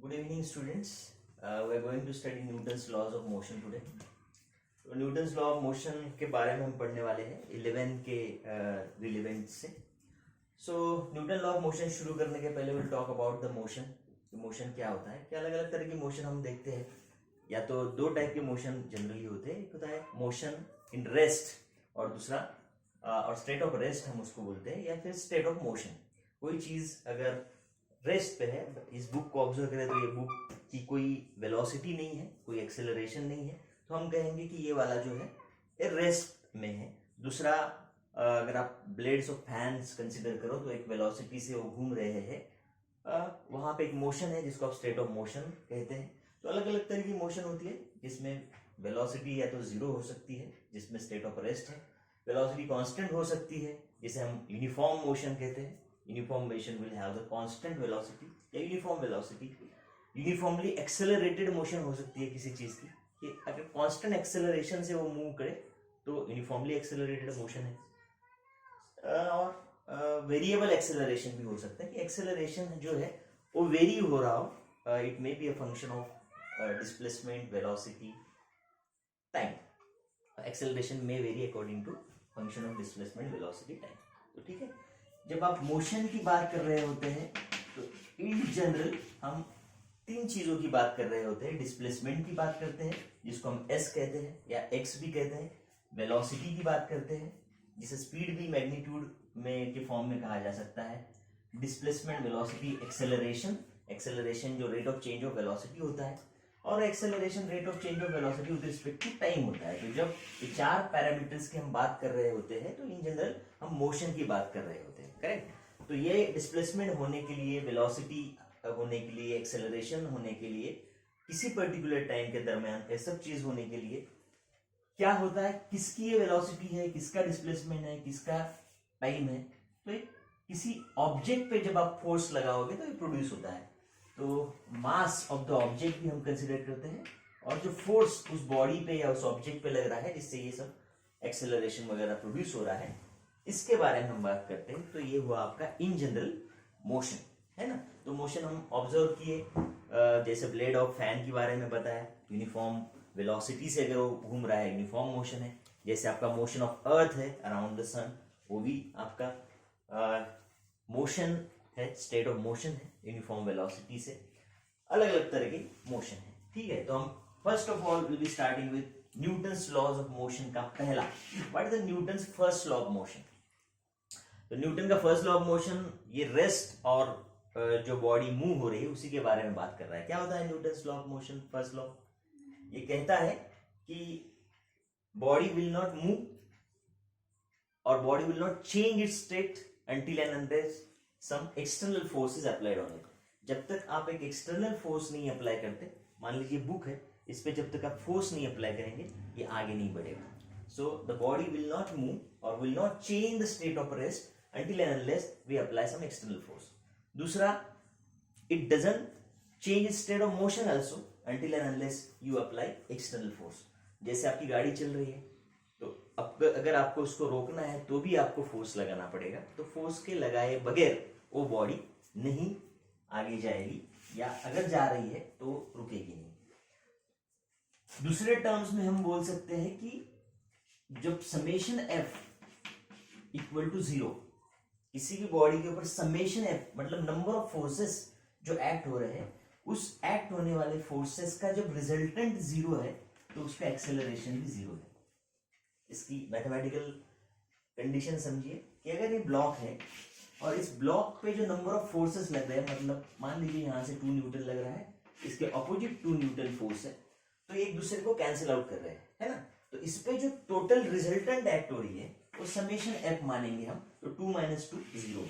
Good evening, students. We are going to study Newton's laws of motion today. तो Newton's law of motion के बारे में हम पढ़ने वाले हैं 11 के रिलेवेंट से. सो न्यूटन लॉ ऑफ मोशन शुरू करने के पहले will talk about the motion. Motion क्या होता है, क्या अलग अलग तरह की मोशन हम देखते हैं. या तो दो टाइप के मोशन जनरली होते हैं, एक होता है मोशन इन रेस्ट और दूसरा और स्टेट ऑफ रेस्ट हम उसको बोलते हैं, या फिर स्टेट ऑफ मोशन. कोई चीज अगर रेस्ट पे है, इस बुक को ऑब्जर्व करें तो ये बुक की कोई वेलोसिटी नहीं है, कोई एक्सेलरेशन नहीं है, तो हम कहेंगे कि ये वाला जो है ये रेस्ट में है. दूसरा अगर आप ब्लेड्स ऑफ फैंस कंसिडर करो तो एक वेलोसिटी से वो घूम रहे हैं, वहां पे एक मोशन है जिसको आप स्टेट ऑफ मोशन कहते हैं. तो अलग अलग तरह की मोशन होती है जिसमें वेलोसिटी या तो जीरो हो सकती है जिसमें स्टेट ऑफ रेस्ट है, वेलोसिटी कांस्टेंट हो सकती है जिसे हम यूनिफॉर्म मोशन कहते हैं. Uniform motion will have the constant velocity या uniform velocity. Uniformly accelerated motion हो सकती है किसी चीज की, कि अगर कांस्टेंट एक्सेलरेशन से वो मूव करे तो यूनिफॉर्मली एक्सेलरेटेड मोशन है. और वेरिएबल एक्सेलरेशन भी हो सकता है कि एक्सेलरेशन जो है वो वेरी हो रहा हो. It may be a function of displacement, velocity, time. Acceleration में vary according to function of displacement, velocity, time. तो ठीक है, जब आप मोशन की बात कर रहे होते हैं तो इन जनरल हम तीन चीजों की बात कर रहे होते हैं. डिस्प्लेसमेंट की बात करते हैं जिसको हम एस कहते हैं या एक्स भी कहते हैं. वेलोसिटी की बात करते हैं जिसे स्पीड भी मैग्नीट्यूड में के फॉर्म में कहा जा सकता है. Displacement, velocity, acceleration. एक्सेलरेशन जो rate of change of velocity होता है, और acceleration rate of change of velocity with respect to time होता है. तो जब ये चार पैरामीटर्स की हम बात कर रहे होते हैं तो इन जनरल हम मोशन की बात कर रहे होते हैं. करेक्ट. तो ये डिस्प्लेसमेंट होने के लिए, वेलोसिटी होने के लिए, एक्सेलरेशन होने के लिए, किसी पर्टिकुलर टाइम के दरमियान ये सब चीज होने के लिए क्या होता है, किसकी ये वेलोसिटी है, किसका डिस्प्लेसमेंट है, किसका टाइम है. तो किसी ऑब्जेक्ट पे जब आप फोर्स लगाओगे तो ये प्रोड्यूस होता है. तो मास ऑफ द ऑब्जेक्ट भी हम कंसिडर करते हैं, और जो फोर्स उस बॉडी पे या उस ऑब्जेक्ट पे लग रहा है जिससे ये सब एक्सेलरेशन वगैरह प्रोड्यूस हो रहा है, इसके बारे में हम बात करते हैं. तो ये हुआ आपका इन जनरल मोशन, है ना. तो मोशन हम ऑब्जर्व किए, जैसे ब्लेड ऑफ फैन के बारे में बताया, यूनिफॉर्म वेलोसिटी से अगर वो घूम रहा है यूनिफॉर्म मोशन है. जैसे आपका मोशन ऑफ अर्थ है अराउंड द सन, वो भी आपका मोशन है, स्टेट ऑफ मोशन है, यूनिफॉर्म वेलोसिटी से. अलग अलग तरह के मोशन है. ठीक है, तो हम first of all will be starting with Newton's laws of motion का पहला. What is the Newton's first law of motion? तो न्यूटन का फर्स्ट लॉ ऑफ मोशन ये रेस्ट और जो बॉडी मूव हो रही है उसी के बारे में बात कर रहा है. क्या होता है Newton's law of motion first law? ये कहता है कि बॉडी विल नॉट मूव और body will not change it's state until and unless some external force is applied on it. जब तक आप एक एक्सटर्नल फोर्स नहीं अप्लाई करते, मान लीजिए बुक है, इस पे जब तक आप फोर्स नहीं अप्लाई करेंगे ये आगे नहीं बढ़ेगा. So the body will not move और will not change the state of rest until and unless we apply some external force. दूसरा, it doesn't change its state of motion also until and unless you apply external force. जैसे आपकी गाड़ी चल रही है तो अब अगर आपको उसको रोकना है तो भी आपको फोर्स लगाना पड़ेगा. तो फोर्स के लगाए बगैर वो बॉडी नहीं आगे जाएगी, या अगर जा रही है तो रुकेगी नहीं. दूसरे टर्म्स में हम बोल सकते हैं कि जब summation F equal to zero, किसी की बॉडी के ऊपर समेशन एफ मतलब नंबर ऑफ फोर्सेस जो एक्ट हो रहे हैं, उस एक्ट होने वाले फोर्सेस का जब रिजल्टेंट जीरो है तो उसका एक्सेलरेशन भी जीरो है. इसकी मैथमेटिकल कंडीशन समझिए कि अगर ये ब्लॉक है और इस ब्लॉक पे जो नंबर ऑफ फोर्सेस लग रहे हैं, मतलब मान लीजिए यहां से 2 न्यूटन लग रहा है, इसके ऑपोजिट 2 न्यूटन फोर्स है, तो एक दूसरे को कैंसिल आउट कर रहे हैं, है ना. तो इस पे जो टोटल रिजल्टेंट एक्ट हो रही है वो समेशन एफ मानेंगे हम. तो 2 - 2 0.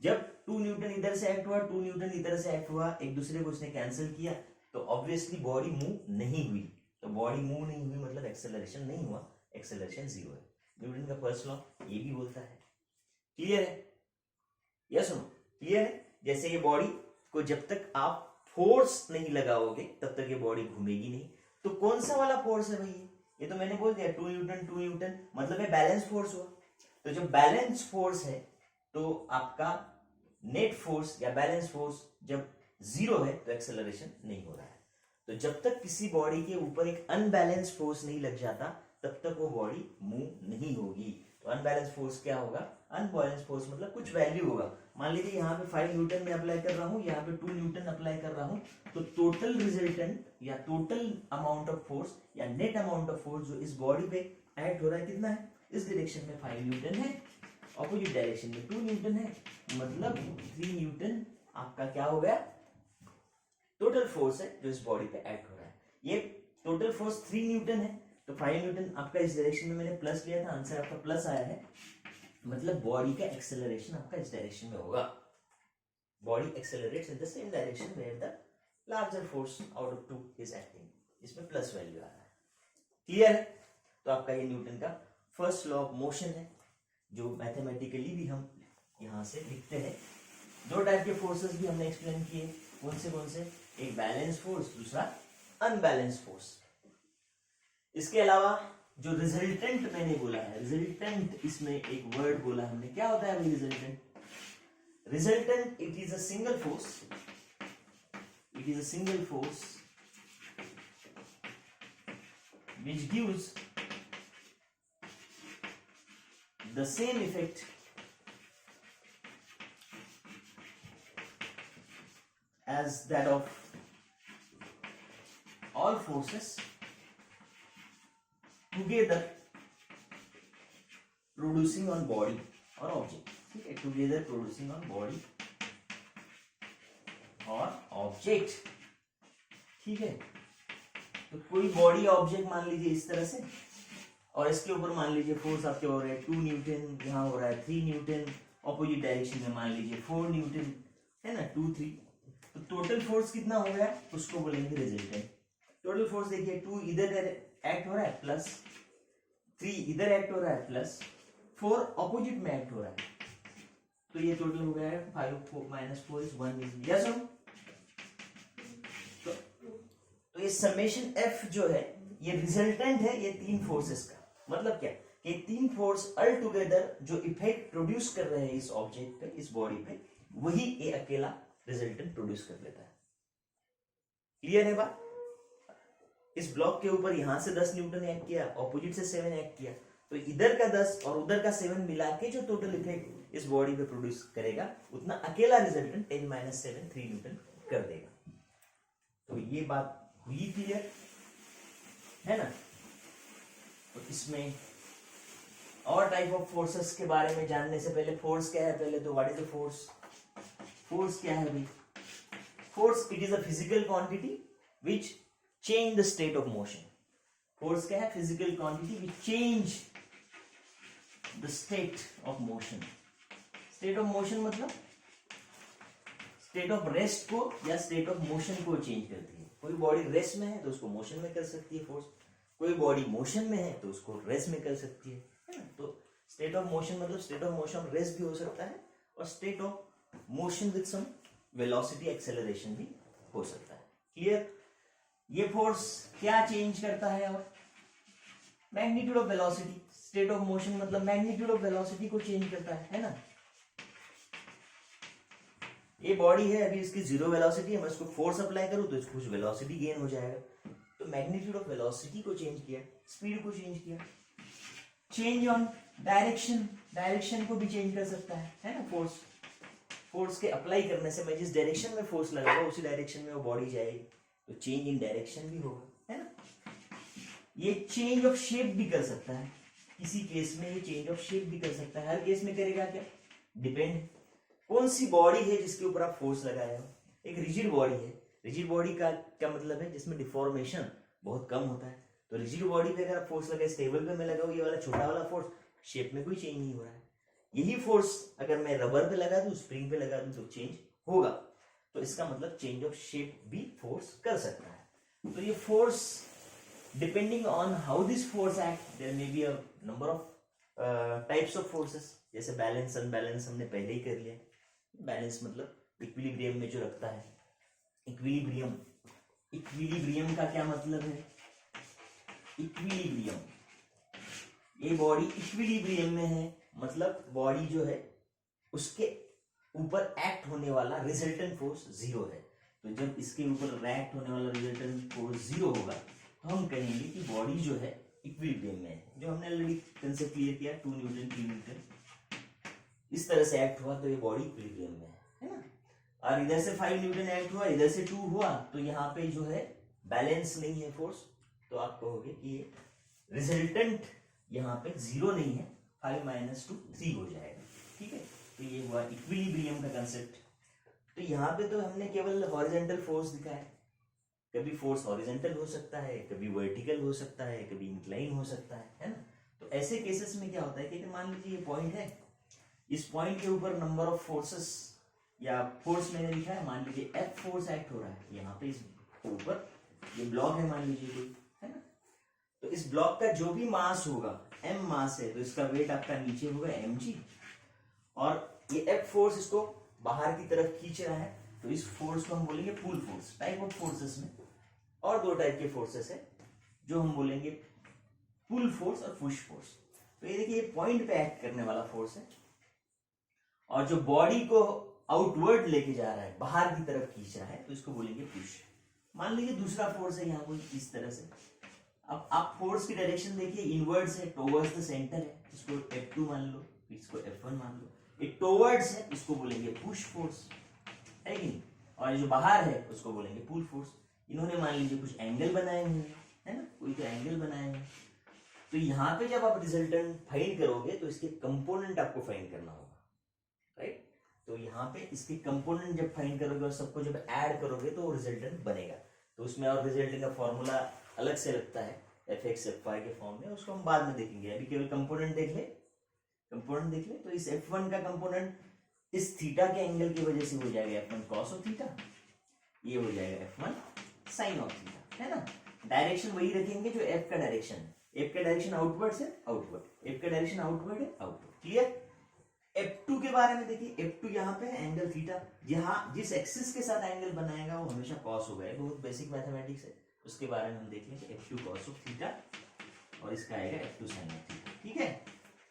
जब 2 न्यूटन इधर से एक्ट हुआ, 2 न्यूटन इधर से एक्ट हुआ, एक दूसरे को उसने कैंसिल किया, तो ऑब्वियसली बॉडी मूव नहीं हुई. तो बॉडी मूव नहीं हुई मतलब एक्सेलरेशन नहीं हुआ, एक्सेलरेशन जीरो है. न्यूटन का फर्स्ट लॉ ये भी बोलता है. क्लियर है? यस नो क्लियर है? जैसे ये बॉडी को जब तक आप फोर्स नहीं लगाओगे तब तक ये बॉडी घूमेगी नहीं. तो कौन सा वाला फोर्स है भाई? ये तो मैंने बोल दिया 2 न्यूटन मतलब ये बैलेंस फोर्स हुआ. तो जब बैलेंस फोर्स है तो आपका नेट फोर्स या बैलेंस फोर्स जब जीरो है तो एक्सेलरेशन नहीं हो रहा है। तो जब तक किसी बॉडी के ऊपर एक अनबैलेंस फोर्स नहीं लग जाता तब तक वो बॉडी मूव नहीं होगी। तो अनबैलेंस फोर्स क्या होगा? अनबैलेंस फोर्स मतलब कुछ वैल्यू होगा। मान लीजिए यहाँ पे 5 न्यूटन में अप्लाई कर रहा हूँ, यहाँ पे 2 न्यूटन अप्लाई कर रहा हूँ, तो टोटल रिजल्टेंट या टोटल अमाउंट ऑफ फोर्स या नेट अमाउंट ऑफ फोर्स जो इस बॉडी पे ऐड हो रहा है कितना है? इस डायरेक्शन में 5 न्यूटन है, ऑपोजिट डायरेक्शन में 2 न्यूटन है, मतलब 3 न्यूटन आपका क्या हो गया? टोटल फोर्स है जो इस बॉडी पे ऐड हो रहा है। ये टोटल फोर्स 3 न्यूटन है, तो 5 न्यूटन आपका इस डायरेक्शन में मैंने प्लस लिया था, आंसर आपका प्लस आया है, मतलब बॉडी का एक्सेलरेशन आपका इस डायरेक्शन में होगा। Body accelerates in the same direction where the larger force out of 2 is acting. इसमें प्लस वैल्यू आ रहा है। क्लियर है? तो आपका ये न्यूटन का फर्स्ट लॉ ऑफ मोशन है, जो मैथमेटिकली भी हम यहां से लिखते हैं। 2 टाइप के फोर्सेस भी हमने एक्सप्लेन किए। कौन से? एक बैलेंस फोर्स, दूसरा अनबैलेंस फोर्स। इसके अलावा जो रिजल्टेंट मैंने बोला है, रिजल्टेंट, इसमें एक वर्ड बोला हमने, क्या होता है भाई resultant? Resultant it is a single force, it is a single force which gives the same effect as that of all forces together producing on body or object. ठीक है, together producing on body और object. ठीक है, तो कोई body object मान लीजिए इस तरह से, और इसके ऊपर मान लीजिए फोर्स आपके हो रहे हैं 2 न्यूटन, यहाँ हो रहा है 3 न्यूटन, ऑपोजिट डायरेक्शन में मान लीजिए 4 न्यूटन, है ना, 2 3, तो टोटल फोर्स कितना हो गया उसको बोलेंगे रिजल्टेंट। टोटल फोर्स देखिए 2 इधर एक्ट हो रहा है प्लस 3 इधर एक्ट हो रहा है प्लस 4 ऑपोजिट में एक्ट हो रहा है, तो ये टोटल हो गया है 5 माइनस 4 इज 1 इज यस हो। तो ये समेशन एफ जो है ये रिजल्टेंट है ये 3 फोर्सेस का। मतलब क्या? ये 3 फोर्स ऑल टुगेदर जो इफेक्ट प्रोड्यूस कर रहे हैं इस ऑब्जेक्ट पे, इस बॉडी पे, वही ये अकेला रिजल्टेंट प्रोड्यूस कर लेता है। क्लियर है बात? इस ब्लॉक के ऊपर यहां से 10 न्यूटन एक्ट किया, ऑपोजिट से 7 एक्ट किया, तो इधर का 10 और उधर का 7 मिला के जो टोटल इफेक्ट इस बॉडी पे प्रोड्यूस करेगा उतना अकेला रिजल्टेंट 10 माइनस 7 3 न्यूटन कर देगा। तो ये बात हुई क्लियर है ना? तो इसमें और टाइप ऑफ फोर्सेस के बारे में जानने से पहले फोर्स क्या है, पहले तो what is the force? Force क्या है भाई? Force it is a physical quantity which change the state of motion. Force क्या है? Physical quantity which change the state of motion. State of motion मतलब स्टेट ऑफ रेस्ट को या state of motion को change करती है। कोई body rest में है तो उसको मोशन में कर सकती है फोर्स, कोई बॉडी मोशन में है तो उसको रेस्ट में कर सकती है ना? तो स्टेट ऑफ मोशन मतलब स्टेट ऑफ मोशन रेस्ट भी हो सकता है और state of motion with some velocity acceleration भी हो सकता है। क्लियर? ये फोर्स क्या चेंज करता है? और magnitude of velocity. State of motion मतलब मैग्नीट्यूड ऑफ वेलोसिटी को चेंज करता है ना? ये बॉडी है, अभी इसकी 0 वेलोसिटी है, मैं इसको फोर्स अप्लाई करूं तो इसको कुछ वेलोसिटी गेन हो जाएगा। तो मैग्नीट्यूड ऑफ वेलोसिटी को चेंज किया, स्पीड को चेंज किया। चेंज ऑन डायरेक्शन, डायरेक्शन को भी चेंज कर सकता है ना? फोर्स के अप्लाई करने से मैं जिस डायरेक्शन में फोर्स लगाऊंगा उसी डायरेक्शन में वो बॉडी जाएगी, तो चेंज इन डायरेक्शन भी होगा, है ना? ये चेंज ऑफ शेप भी कर सकता है, किसी केस में ये चेंज ऑफ शेप भी कर सकता है। हर केस में करेगा क्या? डिपेंड कौन सी बॉडी है जिसके ऊपर आप फोर्स लगा रहे हो। एक रिजिड बॉडी है, रिजिड बॉडी का क्या मतलब है? जिसमें डिफॉर्मेशन बहुत कम होता है। तो रिजिड बॉडी पे अगर आप फोर्स लगाए, स्टेबल पे मैं लगाऊं ये वाला छोटा वाला फोर्स, शेप में कोई चेंज नहीं हो रहा है। यही फोर्स अगर मैं रबर पे लगा दूं, स्प्रिंग पे लगा दूं तो चेंज होगा। तो इसका मतलब चेंज ऑफ शेप भी फोर्स कर सकता है। तो ये force depending on how this force act, there may be a number of types of forces. जैसे बैलेंस अनबैलेंस हमने पहले ही कर लिया। बैलेंस मतलब इक्विलिब्रियम में जो रखता है, इक्विलिब्रियम। इक्विलिब्रियम का क्या मतलब है? इक्विलिब्रियम, ये बॉडी इक्विलिब्रियम में है, मतलब बॉडी जो है उसके ऊपर एक्ट होने वाला रिजल्टेंट फोर्स 0 है। तो जब इसके ऊपर रिएक्ट होने वाला रिजल्टेंट फोर्स 0 होगा तो हम कहेंगे कि बॉडी जो है इक्विलिब्रियम में है, जो हमने ऑलरेडी कंसेप्ट क्लियर किया 2 न्यूटन 3 न्यूटन इस तरह से एक्ट हुआ तो ये बॉडी इक्विलिब्रियम में है ना। और इधर से 5 न्यूटन एक्ट हुआ, इधर से 2 हुआ, तो यहाँ पे जो है बैलेंस नहीं है फोर्स, तो आप कहोगे कि ये रिजल्टेंट यहाँ पे 0 नहीं है, 5 - 2 3 हो जाएगा, ठीक है। तो ये हुआ इक्विलिब्रियम का कंसेप्ट। तो यहाँ पे तो हमने केवल हॉरिजॉन्टल फोर्स दिखाया, कभी फोर्स हॉरिजॉन्टल हो सकता है, कभी वर्टिकल हो सकता है, कभी इंक्लाइन हो सकता है ना। तो ऐसे केसेस में क्या होता है कि मान लीजिए ये पॉइंट है, इस पॉइंट के ऊपर नंबर ऑफ फोर्सेस या फोर्स मैंने लिखा है, मान लीजिए F फोर्स एक्ट हो रहा है यहाँ पे, इस ऊपर ये ब्लॉक है मान लीजिए कोई, है ना। तो इस ब्लॉक का जो भी मास होगा, m मास है, तो इसका वेट आपका नीचे होगा mg, और ये F फोर्स इसको बाहर की तरफ खींच रहा है, तो इस फोर्स को हम बोलेंगे पुल फोर्स। टाइप ऑफ फोर्सेस में और 2 टाइप के फोर्सेस है, जो हम बोलेंगे पुल फोर्स और पुश फोर्स। तो ये देखिए, ये पॉइंट पे एक्ट करने वाला फोर्स है, और जो बॉडी को आउटवर्ड लेके जा रहा है, बाहर की तरफ खींच रहा है, तो इसको बोलेंगे पुश। मान लीजिए दूसरा फोर्स है यहाँ कोई इस तरह से, अब आप फोर्स की डायरेक्शन देखिए, इनवर्ड्स है, टुवर्ड्स द सेंटर है, इसको F2 मान लो, इसको F1 मान लो। ये टुवर्ड्स है, इसको बोलेंगे पुश फोर्स, है कि नहीं, और जो बाहर है उसको बोलेंगे पुल फोर्स। इन्होंने मान लीजिए कुछ एंगल बनाए हुए हैं, है ना, कोई तो एंगल बनाए हैं। तो यहाँ पे जब आप रिजल्टेंट फाइंड करोगे तो इसके कंपोनेंट आपको फाइंड करना होगा, राइट। तो यहाँ पे इसके कंपोनेंट जब फाइंड करोगे और सबको जब ऐड करोगे तो रिजल्टेंट बनेगा। तो उसमें और रिजल्टेंट का फॉर्मूला अलग से लगता है Fx Fy के फॉर्म में, उसको हम बाद में देखेंगे। अभी केवल कंपोनेंट देख ले, कंपोनेंट देख ले। तो इस F1 का कंपोनेंट इस थीटा के एंगल की वजह से हो जाएगा F1 cos ऑफ थीटा, ये हो जाएगा F1 sin ऑफ थीटा, है ना। डायरेक्शन वही रखेंगे जो F का डायरेक्शन है। F का डायरेक्शन आउटवर्ड से आउटवर्ड, F का डायरेक्शन आउटवर्ड है, आउटवर्ड, क्लियर। F2 के बारे में देखिए, F2 यहाँ पे है एंगल थीटा, यहाँ जिस एक्सिस के साथ एंगल बनाएगा वो हमेशा cos होगा, बहुत बेसिक मैथमेटिक्स है, उसके बारे में हम देख लेंगे। F2 cos ऑफ थीटा और इसका आएगा F2 sin ऑफ थीटा, ठीक है।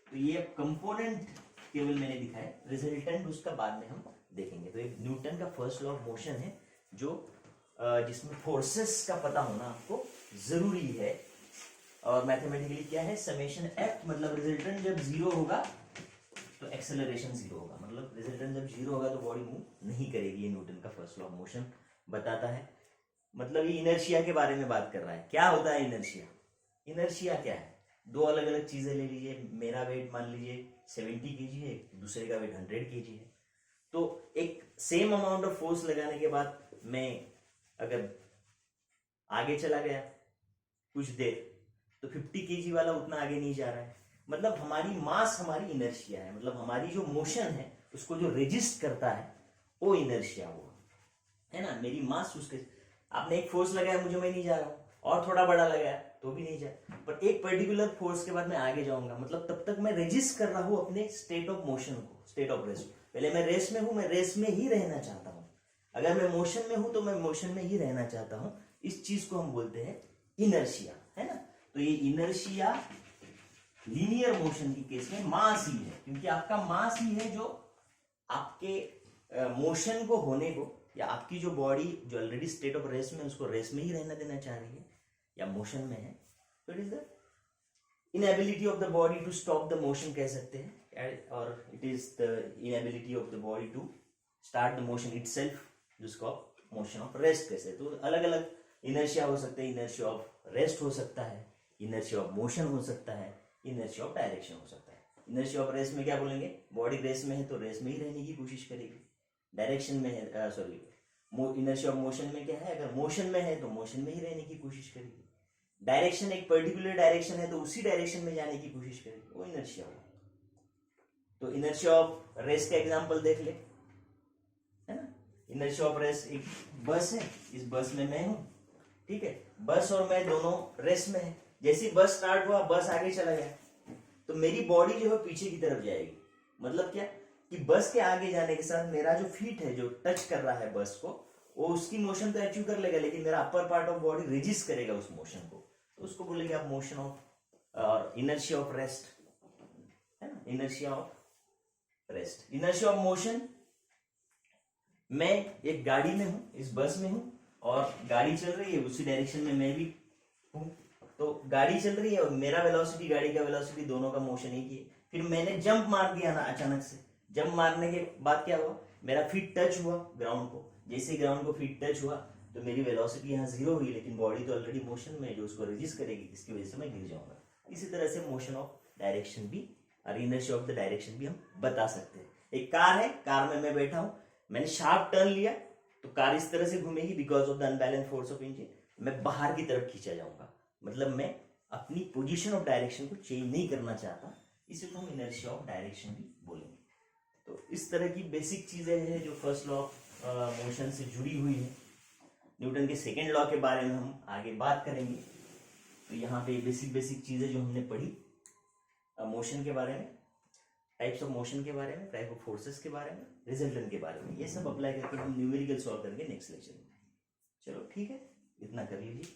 तो ये कंपोनेंट केवल मैंने दिखाया, रिजल्टेंट उसका बाद में हम देखेंगे। तो एक न्यूटन का फर्स्ट लॉ ऑफ मोशन है, जो जिसमें फोर्सेस का पता होना आपको जरूरी है। और मैथमेटिकली क्या है, समेशन F, मतलब रिजल्टेंट जब 0 होगा तो एक्सेलरेशन 0 होगा, मतलब रिजल्टेंट जब 0 होगा तो बॉडी मूव नहीं करेगी। ये न्यूटन का फर्स्ट लॉ ऑफ मोशन बताता है। मतलब ये इनर्शिया के बारे में बात कर रहा है। क्या होता है इनर्शिया? इनर्शिया क्या है? 2 अलग अलग चीजें ले लीजिए, मेरा वेट मान लीजिए 70 kg है, दूसरे का वेट 100 kg है। तो एक सेम अमाउंट ऑफ फोर्स लगाने के बाद मैं अगर आगे चला गया कुछ देर, तो 50 kg वाला उतना आगे नहीं जा रहा है। मतलब हमारी मास हमारी इनर्शिया है, मतलब हमारी जो मोशन है उसको जो रेजिस्ट करता है वो इनर्शिया हुआ, है ना। मेरी मास उसके, आपने एक फोर्स लगाया मुझे, मैं नहीं जा रहा हूँ, और थोड़ा बड़ा लगाया तो भी नहीं जा, पर एक पर्टिकुलर फोर्स के बाद मैं आगे जाऊंगा, मतलब तब तक मैं रेजिस्ट कर रहा हूँ अपने स्टेट ऑफ मोशन को, स्टेट ऑफ रेस्ट। पहले मैं रेस्ट में हूँ, मैं रेस्ट में ही रहना चाहता हूँ। अगर मैं मोशन में हूं तो मैं मोशन में ही रहना चाहता हूं। इस चीज को हम बोलते हैं इनर्शिया, है ना। तो ये इनर्शिया लीनियर मोशन की केस में मास ही है, क्योंकि आपका मास ही है जो आपके मोशन को होने को, या आपकी जो बॉडी जो ऑलरेडी स्टेट ऑफ रेस्ट में, उसको रेस्ट में ही रहना देना चाह रही है या मोशन में है, तो it is the inability of the body to stop the motion कह सकते हैं, और it is the inability of the body to start the motion itself, जिसको आप मोशन ऑफ रेस्ट कहते हैं। तो अलग अलग इनर्शिया हो सकते हैं, इनर्शिया ऑफ रेस्ट हो सकता है, इनर्शिया ऑफ मोशन हो सकता है, इनर्शिया ऑफ डायरेक्शन हो सकता है। इनर्शिया ऑफ रेस्ट में क्या बोलेंगे, बॉडी रेस्ट में है तो रेस्ट में ही रहने की कोशिश करेगी। डायरेक्शन में है, सॉरी, इनर्शिया ऑफ मोशन में क्या है, अगर मोशन में है तो मोशन में ही रहने की कोशिश करेगी। डायरेक्शन एक पर्टिकुलर डायरेक्शन है तो उसी डायरेक्शन में जाने की कोशिश करेगी, वो इनर्शिया होगा। तो इनर्शिया ऑफ रेस्ट का एग्जांपल देख ले, है ना। इनर्शिया ऑफ रेस्ट, एक बस है, इस बस में मैं हूं, ठीक है, बस और मैं दोनों रेस्ट में है। जैसे बस स्टार्ट हुआ, बस आगे चला गया, तो मेरी बॉडी जो है पीछे की तरफ जाएगी। मतलब क्या कि बस के आगे जाने के साथ मेरा जो फीट है, जो टच कर रहा है बस को, वो उसकी मोशन तो अचीव कर लेगा, लेकिन मेरा upper part of body resist करेगा उस मोशन को, तो उसको बोलेंगे आप मोशन ऑफ और इनर्शिया ऑफ रेस्ट, है ना, inertia of rest. Inertia of motion मैं एक गाड़ी में हूँ, इस बस में हूँ और गाड़ी चल रही है, उसी डायरेक्शन में मैं भी हूँ। तो गाड़ी चल रही है और मेरा वेलोसिटी, गाड़ी का वेलोसिटी, दोनों का मोशन एक ही है। फिर मैंने जंप मार दिया ना अचानक से, जंप मारने के बाद क्या हुआ, मेरा फीट टच हुआ ग्राउंड को। जैसे ग्राउंड को फीट टच हुआ तो मेरी वेलोसिटी यहाँ 0 हुई, लेकिन बॉडी तो ऑलरेडी मोशन में है जो उसको रेजिस्ट करेगी, जिसकी वजह से मैं गिर जाऊंगा। इसी तरह से मोशन ऑफ डायरेक्शन भी और इनर्शिया ऑफ द डायरेक्शन भी हम बता सकते हैं। एक कार है, कार में मैं बैठा हूँ, मैंने शार्प टर्न लिया तो कार इस तरह से घूमेगी because of the unbalance force of engine, मैं बाहर की तरफ खींचा जाऊंगा। मतलब मैं अपनी पोजीशन ऑफ डायरेक्शन को चेंज नहीं करना चाहता, इसे तो हम इनर्शिया ऑफ डायरेक्शन भी बोलेंगे। तो इस तरह की बेसिक चीजें हैं जो फर्स्ट लॉ ऑफ मोशन से जुड़ी हुई है। न्यूटन के सेकेंड लॉ के बारे में हम आगे बात करेंगे। तो यहाँ पे बेसिक चीजें जो हमने पढ़ी मोशन के बारे में, टाइप्स ऑफ मोशन के बारे में, टाइप ऑफ फोर्सेस के बारे में, रिजल्टेंट के बारे में, ये सब अप्लाई करके हम न्यूमेरिकल सॉल्व करेंगे नेक्स्ट लेक्चर में। चलो ठीक है, इतना कर लीजिए।